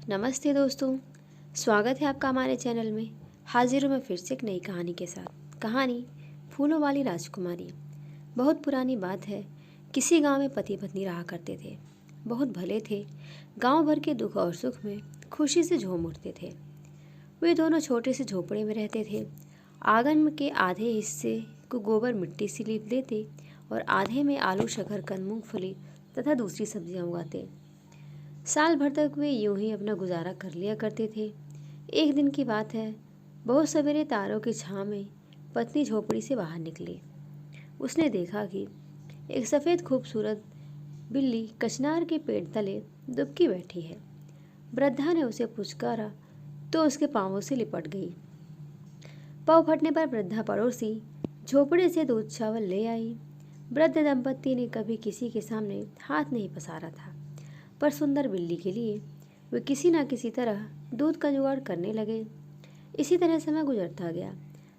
नमस्ते दोस्तों, स्वागत है आपका हमारे चैनल में। हाजिर हूँ मैं फिर से एक नई कहानी के साथ। कहानी फूलों वाली राजकुमारी। बहुत पुरानी बात है। किसी गांव में पति पत्नी रहा करते थे। बहुत भले थे। गांव भर के दुख और सुख में खुशी से झूम उठते थे। वे दोनों छोटे से झोपड़े में रहते थे। आंगन के आधे हिस्से को गोबर मिट्टी से लीप देते और आधे में आलू, शकरकंद, मूंगफली तथा दूसरी सब्जियां उगाते। साल भर तक वे यूं ही अपना गुजारा कर लिया करते थे। एक दिन की बात है, बहुत सवेरे तारों की छाँव में पत्नी झोपड़ी से बाहर निकली। उसने देखा कि एक सफ़ेद खूबसूरत बिल्ली कचनार के पेड़ तले दुबकी बैठी है। वृद्धा ने उसे पुचकारा तो उसके पांवों से लिपट गई। पाँव फटने पर वृद्धा पड़ोसी झोपड़े से दूध चावल ले आई। वृद्ध दंपत्ति ने कभी किसी के सामने हाथ नहीं पसारा था, पर सुंदर बिल्ली के लिए वे किसी न किसी तरह दूध का जुगाड़ करने लगे। इसी तरह समय गुजरता गया।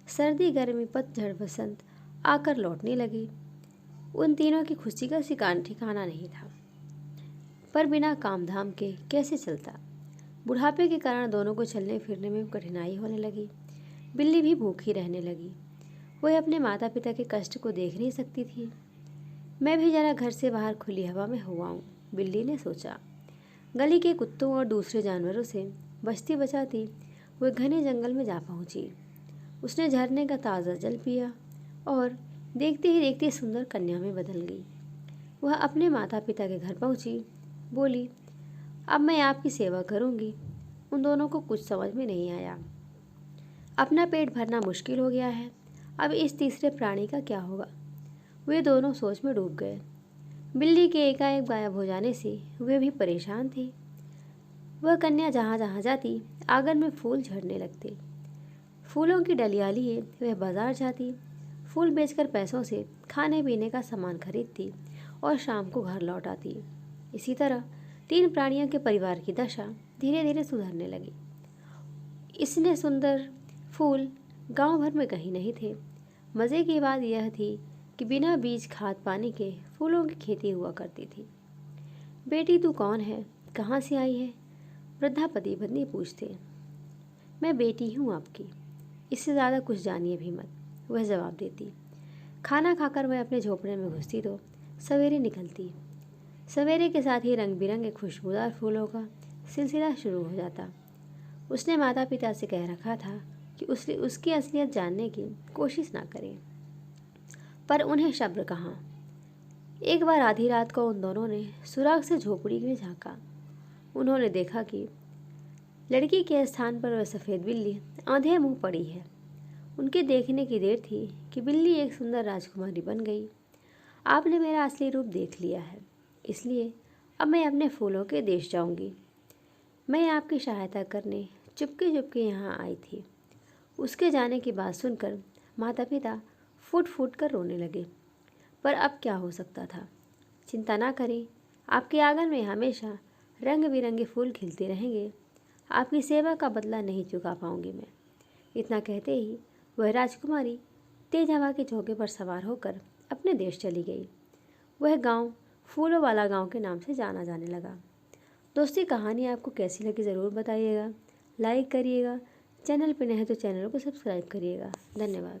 सर्दी, गर्मी, पतझड़, बसंत आकर लौटने लगी। उन तीनों की खुशी का ठिकाना नहीं था, पर बिना काम धाम के कैसे चलता। बुढ़ापे के कारण दोनों को चलने फिरने में कठिनाई होने लगी। बिल्ली भी भूखी रहने लगी। वह अपने माता पिता के कष्ट को देख नहीं सकती थी। मैं भी जरा घर से बाहर खुली हवा में हो आऊं, बिल्ली ने सोचा। गली के कुत्तों और दूसरे जानवरों से बचती बचाती वह घने जंगल में जा पहुंची। उसने झरने का ताज़ा जल पिया और देखते ही देखते सुंदर कन्या में बदल गई। वह अपने माता पिता के घर पहुंची। बोली, अब मैं आपकी सेवा करूंगी। उन दोनों को कुछ समझ में नहीं आया। अपना पेट भरना मुश्किल हो गया है, अब इस तीसरे प्राणी का क्या होगा। वे दोनों सोच में डूब गए। बिल्ली के एकाएक गायब हो जाने से वे भी परेशान थे। वह कन्या जहाँ जहाँ जाती आंगन में फूल झड़ने लगते। फूलों की डलियां लिए वह बाजार जाती। फूल बेचकर पैसों से खाने पीने का सामान खरीदती और शाम को घर लौट आती। इसी तरह तीन प्राणियों के परिवार की दशा धीरे धीरे सुधरने लगी। इसने सुंदर फूल गांव भर में कहीं नहीं थे। मज़े की बात यह थी कि बिना बीज खाद पानी के फूलों की खेती हुआ करती थी। बेटी तू कौन है, कहाँ से आई है? वृद्धा पति पत्नी पूछते। मैं बेटी हूँ आपकी, इससे ज़्यादा कुछ जानिए भी मत, वह जवाब देती। खाना खाकर वह अपने झोपड़े में घुसती तो सवेरे निकलती। सवेरे के साथ ही रंग बिरंगे खुशबूदार फूलों का सिलसिला शुरू हो जाता। उसने माता पिता से कह रखा था कि उसकी असलियत जानने की कोशिश ना करें, पर उन्हें शब्द कहाँ। एक बार आधी रात को उन दोनों ने सुराग से झोपड़ी में झांका। उन्होंने देखा कि लड़की के स्थान पर वह सफ़ेद बिल्ली आंधे मुंह पड़ी है। उनके देखने की देर थी कि बिल्ली एक सुंदर राजकुमारी बन गई। आपने मेरा असली रूप देख लिया है, इसलिए अब मैं अपने फूलों के देश जाऊंगी। मैं आपकी सहायता करने चुपके चुपके यहाँ आई थी। उसके जाने की बात सुनकर माता पिता फूट फूट कर रोने लगे। पर अब क्या हो सकता था। चिंता ना करें, आपके आंगन में हमेशा रंग बिरंगे फूल खिलते रहेंगे। आपकी सेवा का बदला नहीं चुका पाऊंगी मैं। इतना कहते ही वह राजकुमारी तेज हवा के झोंके पर सवार होकर अपने देश चली गई। वह गांव फूलों वाला गांव के नाम से जाना जाने लगा। दोस्ती कहानी आपको कैसी लगी ज़रूर बताइएगा। लाइक करिएगा। चैनल पर नए हैं तो चैनल को सब्सक्राइब करिएगा। धन्यवाद।